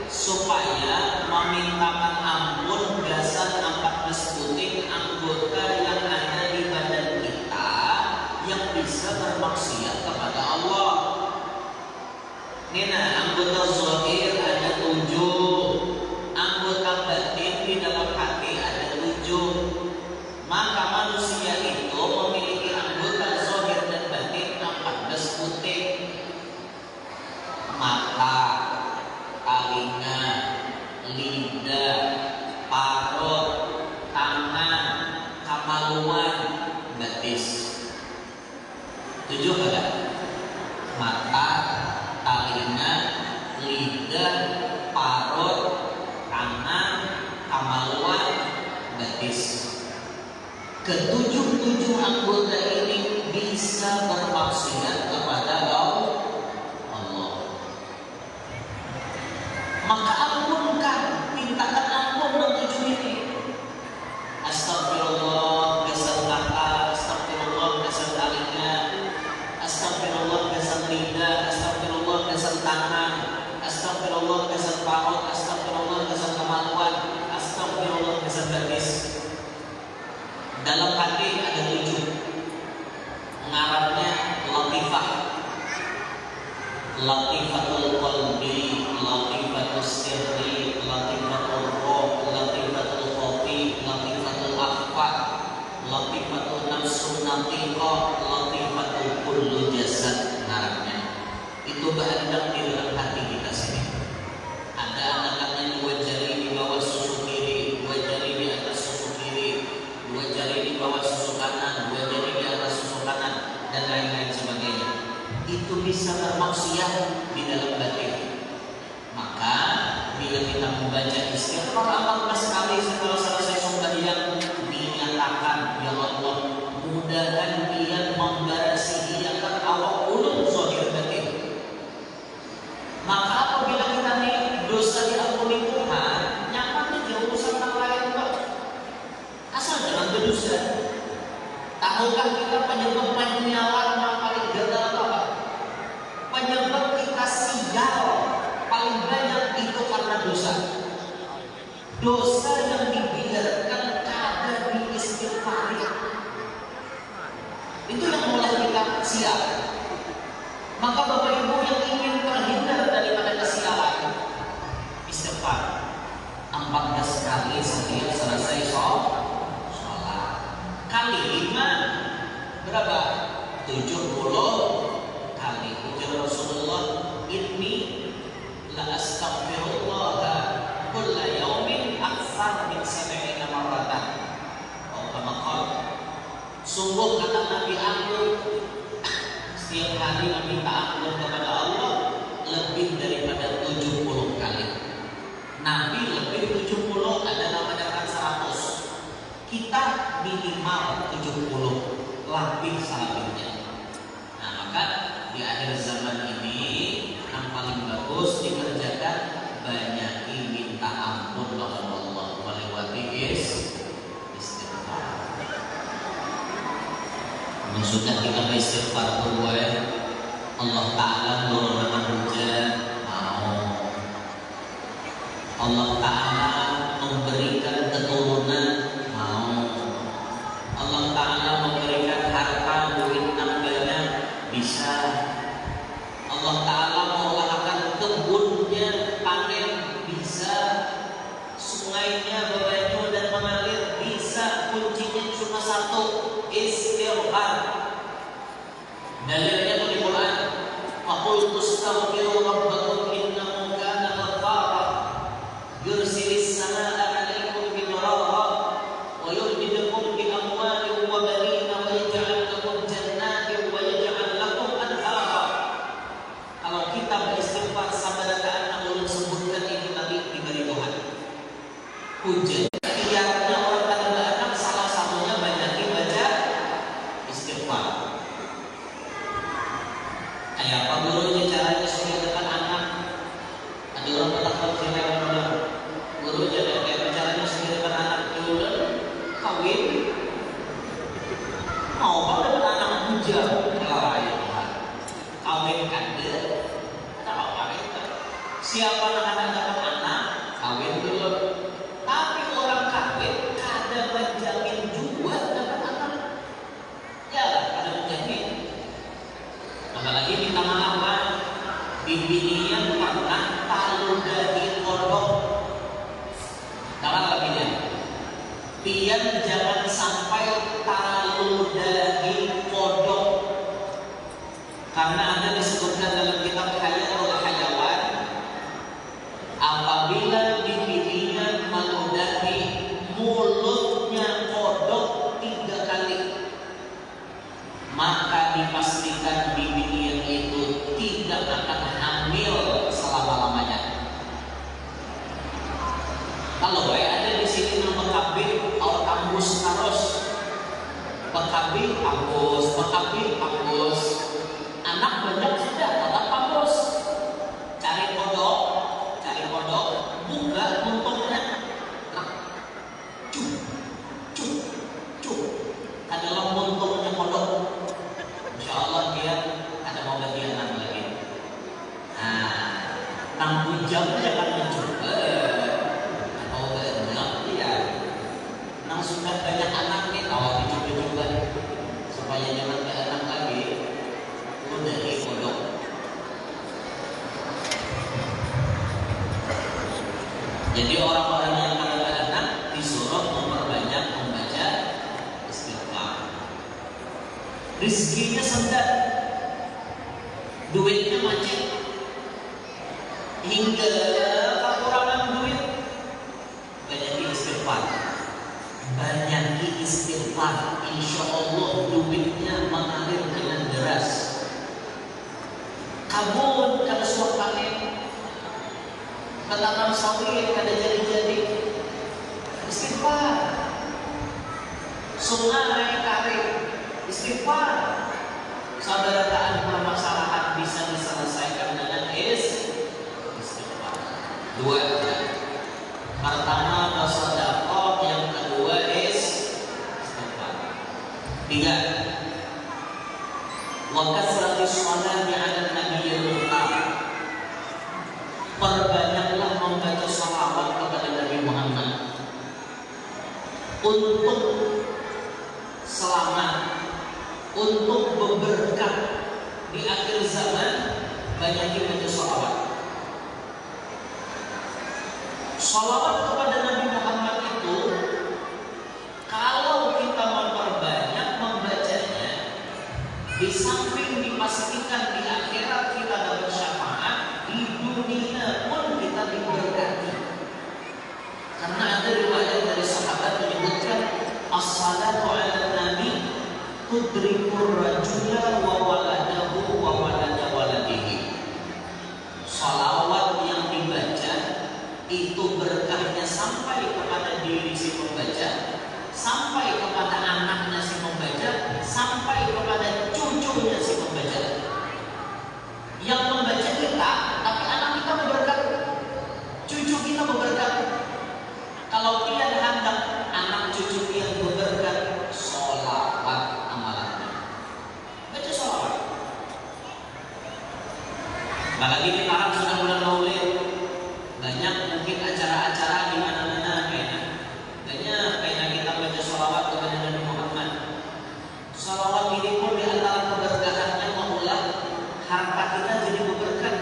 Supaya memintakan ampun gasan 14 puting anggota yang ada di badan kita yang bisa bermaksiat kepada Allah. Nina, anggota zahir ada 7, anggota batin di dalam hati ada 7. Maka manusia itu memiliki anggota zahir dan batin 14 puting. Mata, telinga, lidah, parut, tangan, kemaluan, betis. 7 ada? Mata, telinga, lidah, parut, tangan, kemaluan, betis. Ketujuh anggota ini bisa bermaksiat kepada Allah. Maka ampunkan, mintakan ampun untuk 7 ini. Astagfirullah gasan mata, astagfirullah gasan telinga, astagfirullah gasan lidah, astagfirullah gasan tangan, astagfirullah gasan parut, astagfirullah gasan kemaluan, astagfirullah gasan betis. Dalam hati ada 7. Ngarapnya latifah. Latifatul qalbi, latifatul sirri, latifatul roh, latifatul khofi, latifatul akhfa, latifatul nafsun natiqah, latifatul kullu jasad. Ngarapnya itu berada di dalam hati kita sini. Ada anak-anaknya 2 jari di bawah susu kiri, 2 jari di atas susu kiri, 2 jari di bawah susu kanan, 2 jari di atas susu kanan, dan lain-lain sebagainya. Itu bisa bermaksiat di dalam batin. Maka bila kita membaca istighfar 14 kali setelah selesai sembahyang, dinyatakan ya Allah, mudahan dia membarasi akan awak ulum zahir batin. Maka apabila kita nih dosa diampuni Tuhan, nyamannya jauh urusan yang lain Pak. Asal jangan berdosa. Tahukah kita penyebab penyalan yang paling gagal apa? Penyebab kita sial paling banyak itu karena dosa. Dosa yang dibiarkan kada diistighfari. Itu yang mulai kita sial. Maka Bapak Ibu yang ingin terhindar daripada kesialan, istighfar 14 kali setiap selesai sholat. Kali 5 berapa? 70 kali. Ujar Rasulullah, inni la astaghfirullah kulla yaumin aktsar min 70 marratan. Oh, kama qala. Sungguh kata Nabi aku setiap hari meminta ampun kepada Allah lebih daripada 70 kali. Nabi lebih 70, ada namanya kan 100. Kita minimal 70, lebih salahnya. Nah, maka di akhir zaman ini yang paling bagus dikerjakan banyak minta ampun kepada Allah melewati istighfar. Sudah kita istighfar dulu ya. Allah Ta'ala nurunkan hujan mau. qul astaghfiru rabbakum innahu kana ghaffara yursilis samaa'a 'alaikum bidrara wa yumdidukum bi amwalin wa banina wa yaj'al lakum jannatin wa yaj'al lakum anhara. Kalau kita beristighfar sabda anak ulun sebutkan itu tadi diberi Tuhan. Hujan ikhtiarnya orang tanda anak salah satunya banyak baca istighfar. Kayak apa gurunya caranya supaya dekat anak? Ada orang bertakwa cerita orang gurunya kayak caranya supaya dekat anak dulu kawin. Mau apa dekat anak hujan? Kawin kada? Tahu apa itu? Siapa anak dapat anak? Kawin dulu. Tapi orang kawin kada menjamin juga dapat anak. Ya, ada menjamin. Apalagi minta maaf kan, bimbingan pernah talu dari kodok. Dalam laginya, pian jangan sampai talu dari kodok, karena ada disebutkan dalam kitab Hayatul Hayawan, apabila bimbingan meludahi mulutnya kodok 3 kali, maka dipastikan bibinya itu tidak akan hamil selama-lamanya. Kalau ada di sini nama kabin atau ambus terus, pekabin ambus, anak banyak sudah tetap ambus. Cari kodok, buka untungnya, adalah untungnya kodok. Insya Allah dia ada mau bagian lagi. Nah, 6 jam jangan mencoba. Mau banyak dia. Nang sudah banyak anak nih, tahu dicoba-coba supaya jangan ke anak lagi. Itu dari kodok. Jadi orang-orang yang ada anak disuruh memperbanyak membaca istighfar. Rizkinya sendat, duitnya macet, hingga kekurangan duit, banyak istighfar. Insya Allah duitnya mengalir dengan deras. Kabun kada suap panen, ketanam sawit kada jadi-jadi, istighfar. Sungai karir, istighfar. Saudarataan permasalahan bisa diselesaikan dengan istighfar. 2. Pertama bersedekah, yang kedua istighfar. 3. Wa kasratis sholati 'ala nabiyil muhtar. Perbanyaklah membaca shalawat kepada Nabi Muhammad untuk selamat, untuk berberkah di akhir zaman. Banyak baca shalawat. Shalawat kepada Nabi Muhammad itu, kalau kita memperbanyak membacanya, di samping dipastikan di akhirat kita dapat syafaat, di dunia pun kita diberkati. Karena ada riwayat dari sahabat menyebutkan as-salatu 'ala nabi tudrikur rajula wa waladahu wa walada waladihi. Salawat yang dibaca itu berkahnya sampai kepada diri si pembaca, sampai kepada anaknya si pembaca, sampai kepada cucunya si pembaca. Yang membaca kita, tapi anak kita berberkat, cucu kita berberkat. Kalau tidak hendak anak cucu yang berberkat, sholawat amalannya. Baca sholawat. Apalagi di Arab sudah bulan Maulid, banyak mungkin acara-acara di mana-mana kayaknya kita baca sholawat kepada Nabi Muhammad. Sholawat ini pun di antara keberkahannya mengulah harta kita jadi berberkat.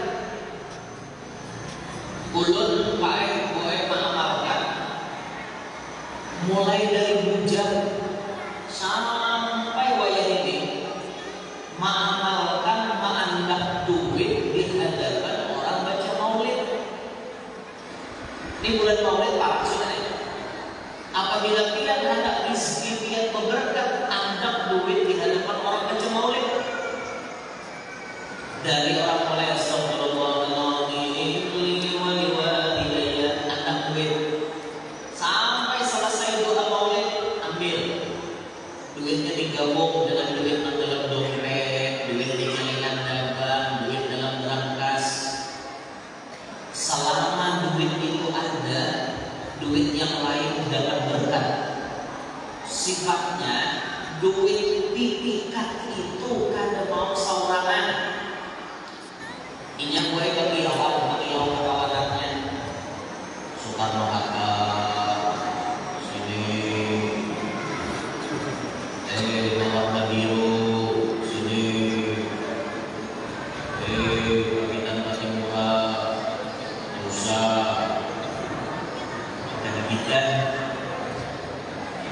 Ulun boleh mengamalkan mulai dari bujang sampai wayah ini, mengamalkan menganggap duit di Ini bulan Maulid Pak, saudara. Apabila pian hendak rizki, pian berberkah, anggap duit di hadapan orang baca Maulid. Dari orang mulai astagfirullahaladzim anak duit sampai selesai doa Maulid, ambil duitnya digabung dengan duit dalam dompet, duit di jalinan dagang, duit dalam berangkas. Selama duit itu ada, duit yang lain dapat berkat. Sifatnya duit pipikat itu kada mau saurangan. Ini gue bagi awal kawanannya Soekarno Hatta sini, Warna Biru sini, Kapitan Patimura, Nusa, dan Bidan.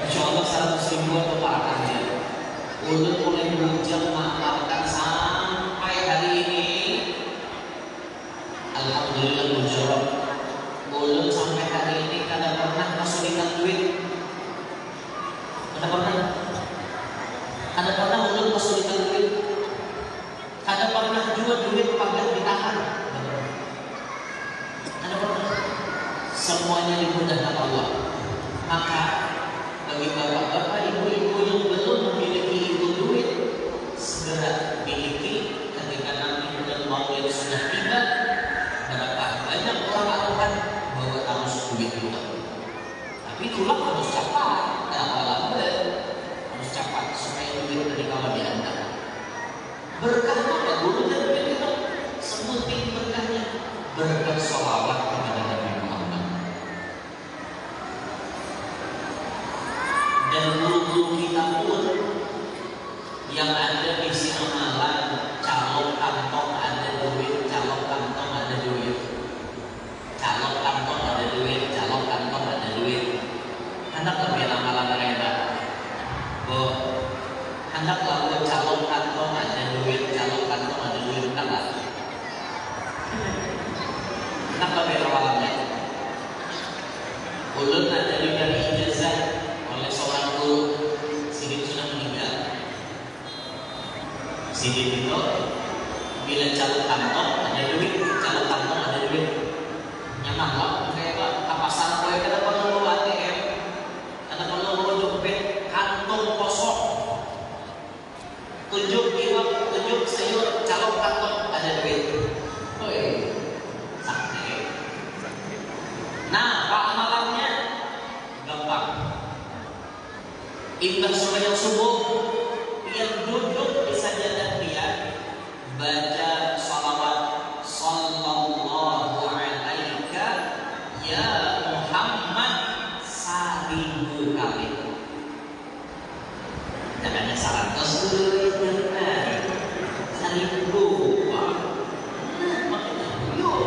Insya Allah 100.000 atau parakannya. Ulun mulai bujang mengamalkan sampai hari ini. Alhamdulillah mujarab. Ulun sampai hari ini kada pernah kesulitan duit. Kada pernah ulun kesulitan duit. Kada pernah juga duit pagar ditahan. Kada pernah. Semuanya dimudahkan Allah. Maka bagi bapak-bapak, ibu-ibu yang belum memiliki itu duit, segera miliki ketika nanti bulan Maulid sudah tiba. Berapa banyak orang lakukan bahwa harus duit juga, tapi itulah harus cepat, harus cepat supaya duit dari kawan diantar. Berkah apa dulu dan duit itu? Sebutin berkahnya, berkat sholawat kepada Nabi Muhammad. Dan guru-guru kita pun yang ada di sini amalan calon kantong ada duit, calon kantong ada duit, calon kantong ada duit, calon kantong ada duit. Hendak lebih amalan mereka, hendak lalu calon kantong ada duit, calon kantong ada duit, hendak lebih amalannya. Ulun ada diberi ijazah oleh seorang guru, Sidin sudah meninggal. Sidin itu bila calon kantong ada duit, calon kantong ada duit. Nyaman lah, kayak kapasan kowe kada perlu ATM, kada perlu dompet, kantong kosong. Tunjuk iwak, tunjuk sayur, calon kantong ada duit. Oi, sakti. Nah, apa amalannya? Gampang. Imbas sembahyang subuh, yang duduk di sajadah dia baca salawat sallallahu alaika ya Muhammad 1000 kali. Jangan 100 dulu ya, 1000. Maksudnya yuk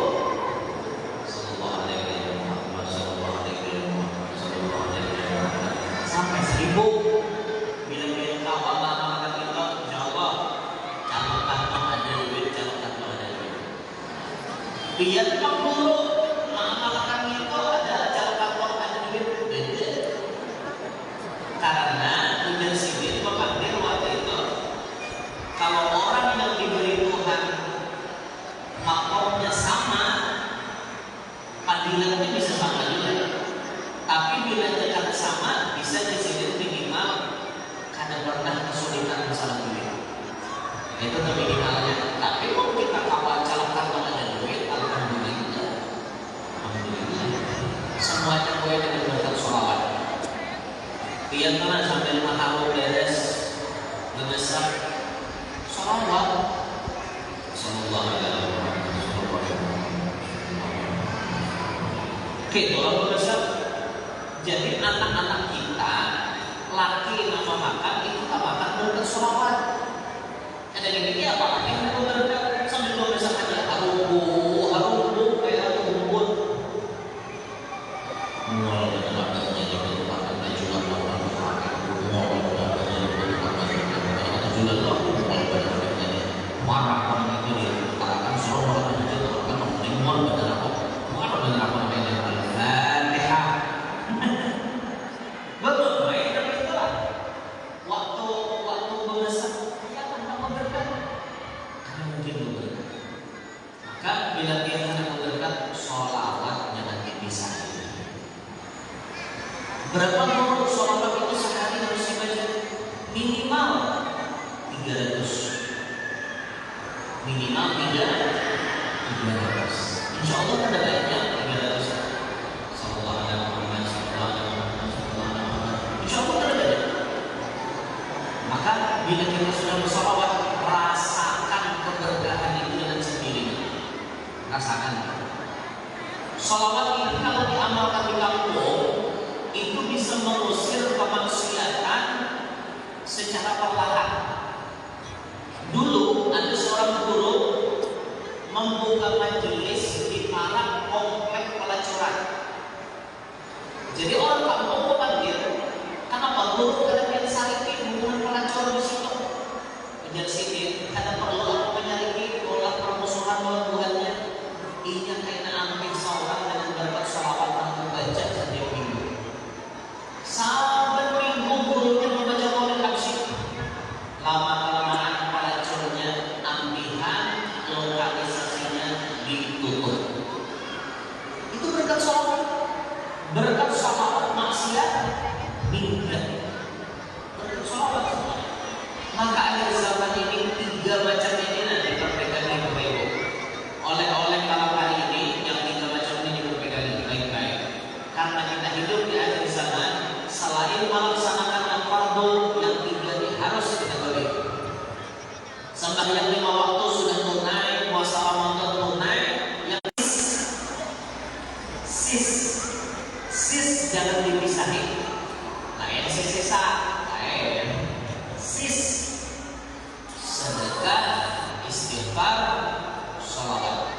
sallallahu alaihi Muhammad sallallahu alaihi Muhammad sallallahu alaihi Muhammad sampai 1000. Bila-bila kawan makan kita, insya Allah calon kantong ada duit, calon kantong ada duit. Biar pak guru mengamalkan itu ada calon kantong ada duit, beda. Karena ujian sini memanggil waktu itu, kalau orang yang diberi Tuhan makomnya sama, panggilannya bisa sama juga. Tapi bila dekat sama, bisa disini minimal kada pernah kesulitan masalah duit. Itu minimalnya. Tapi kalau kita kawan calon kantong ada duit, alhamdulillah. Alhamdulillah. Semuanya boleh dengan berkat sholawat. Dia telah sampai mahal beres, membesar sholawat. Sallallahu alaihi wasallam. Oke, tolong membesar. Jadi anak-anak kita laki nama makan itu tak makan berkat sholawat. Ada yang ini apa? Yang mau berkat sambil membesar aja harumbu kayak rumput. Mual dan makannya di bentuk makan dan juga makan mual dan makannya di bentuk makan atau juga mual dan makannya marah orang itu dia katakan sholawat aja kan mual dan apa? Mual dan apa namanya? Berapa guru sholawat itu sehari harus dibaca? Minimal 300. Minimal 300. Insya Allah ada baiknya 300. Sallallahu alaihi Muhammad, sallallahu alaihi Muhammad, sallallahu alaihi Muhammad. Insya Allah ada baiknya. Maka bila kita sudah bersolawat, rasakan keberkahan itu dengan sendirinya. Rasakan. Sholawat ini kalau diamalkan di kampung itu bisa mengusir kemaksiatan secara perlahan. Dulu ada seorang guru membuka majelis di para komplek pelacuran. Jadi orang kampung memanggil, kenapa guru? Karena dia sariki hubungan pelacur di situ. Menjadi karena perlu aku menyariki olah permusuhan Tuhannya. Iya karena ambil seorang dengan berkat sholawat yang membaca setiap minggu. Saban minggu gurunya membaca maulid habis. Lama-kelamaan pelacurnya ambihan, lokalisasinya ditutup. Itu berkat sholawat. Berkat sholawat maksiat minggat. Berkat sholawat. Maka akhir zaman ini 3 macam ini nanti terpegang di Bapak Ibu. Oleh-oleh malam hari ini yang 3 macam ini dipegang baik-baik. Karena kita hidup di akhir zaman, selain melaksanakan fardu yang 3 ini harus kita beri. Sembahyang 5 waktu sudah tunai, puasa Ramadan tunai, yang sis jangan dipisahin. Lain sisa, lain sis sedekah, istighfar, sholawat.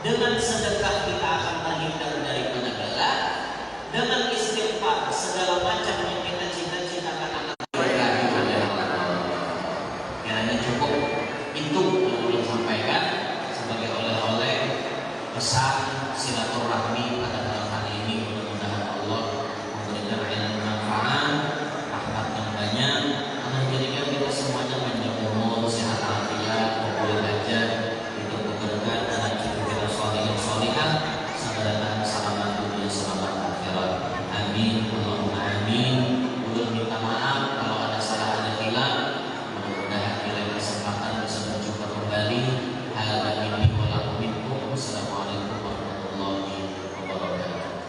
Dengan sedekah kita akan terhindar dari penagala. Dengan istighfar segala macam yang kita cita-citakan akan terjadi pada Allah. Kiranya cukup itu yang belum sampaikan sebagai oleh-oleh pesan silaturahmi pada malam hari ini. Mudah-mudahan Allah memberikan ilmu manfaat, rahmat yang banyak, akan menjadikan kita semuanya panjang umur, sehat walafiat, kabul hajat, ditemukan anak cucu kita sholihin sholihah, sabaratan selamat dunia selamat akhirat. Amin. Allahumma amin. Ulun minta maaf kalau ada salah, ada hilang. Mudah-mudahan di lain kesempatan bisa berjumpa kembali. Hadza minni wa lakum minkum. Wassalamualaikum warahmatullahi wabarakatuh.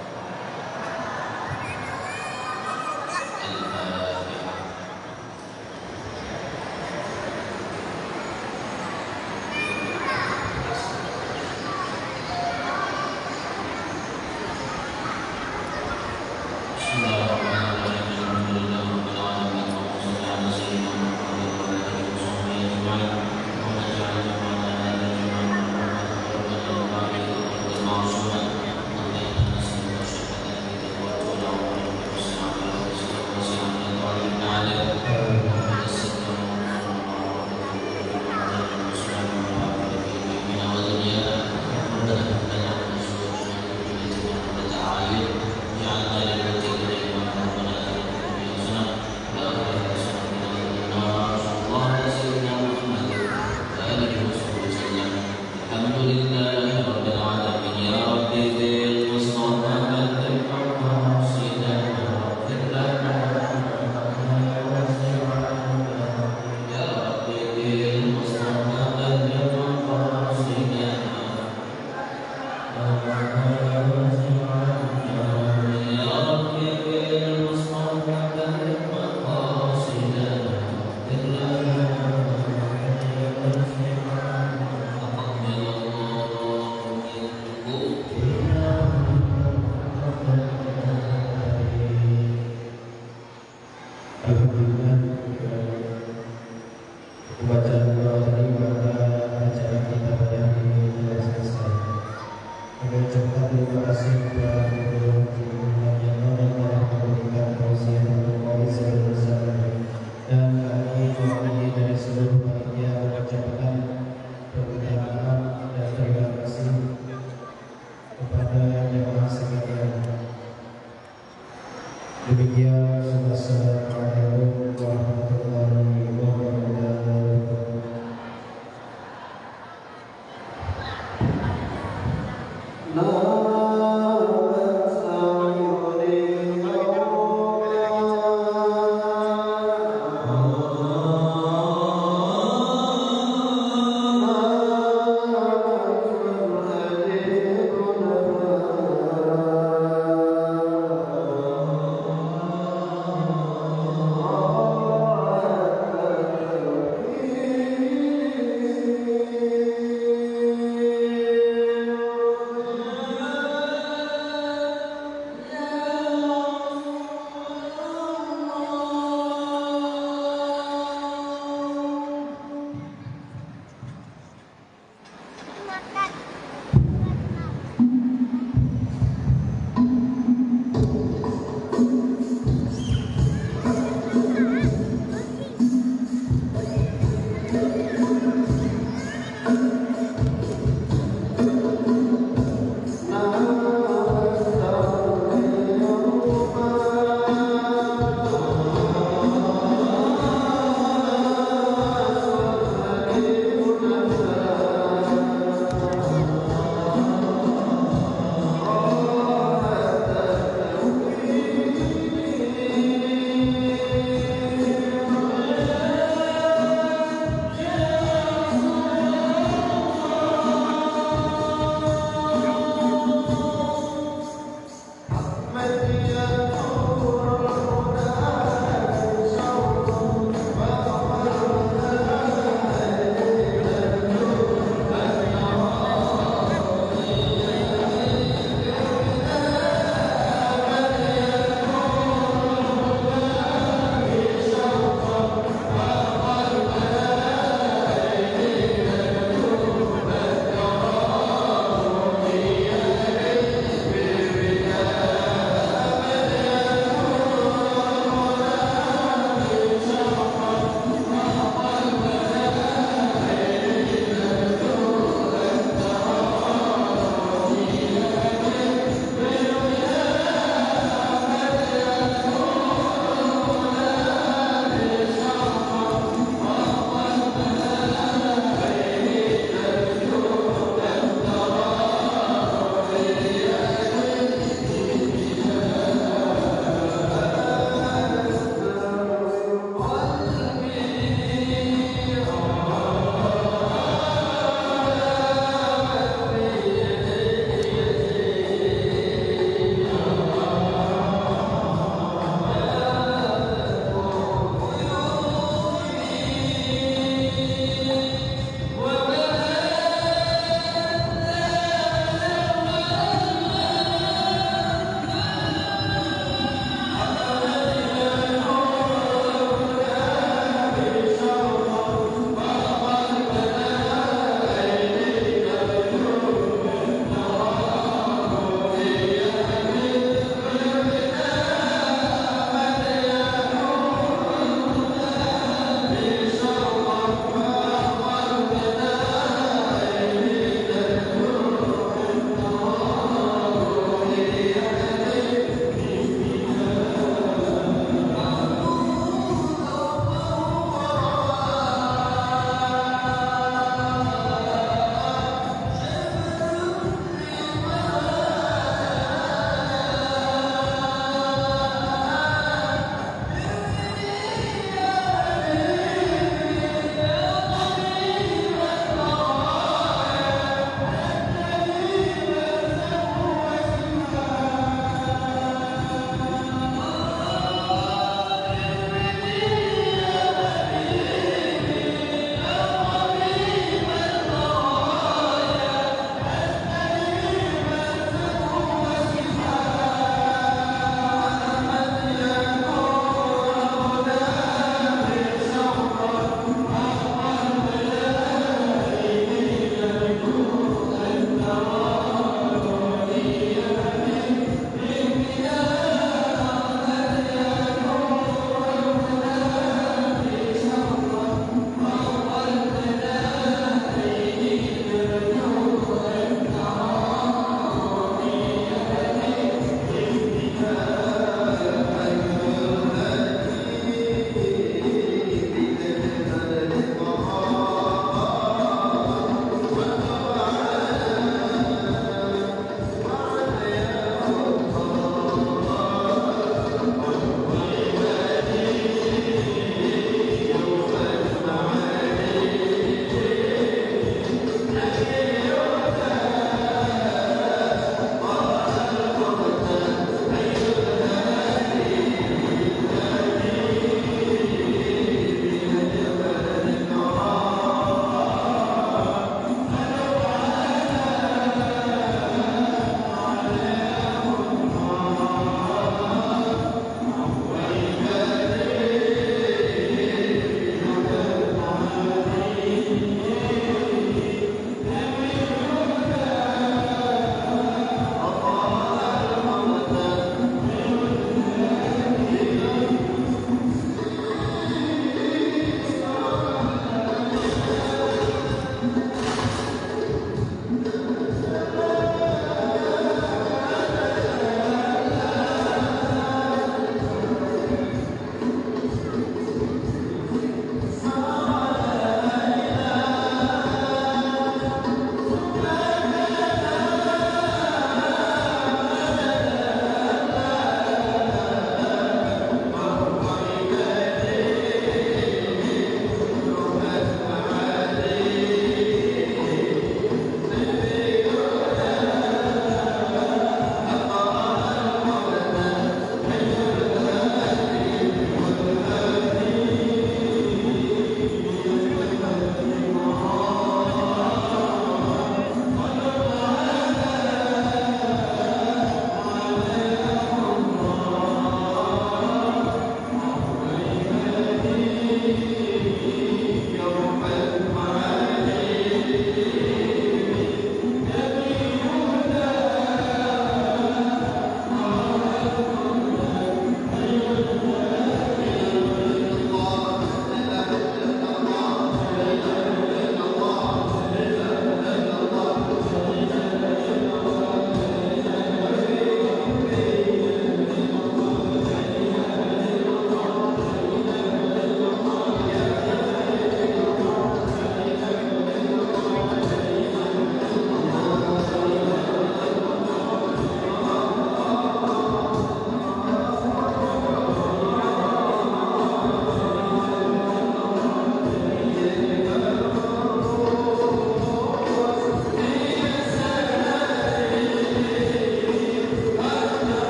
Al-Fatihah. Bacaan doa tadi pada acara kita pada hari ini telah selesai. Kami ucapkan terima kasih kepada guru yang telah memberikan tausiah untuk maulid bersama, dan kami mewakili dari seluruh panitia mengucapkan permintaan dan terima kasih kepada jemaah sekalian. Demikian, wassalamualaikum warahmatullahi wabarakatuh. La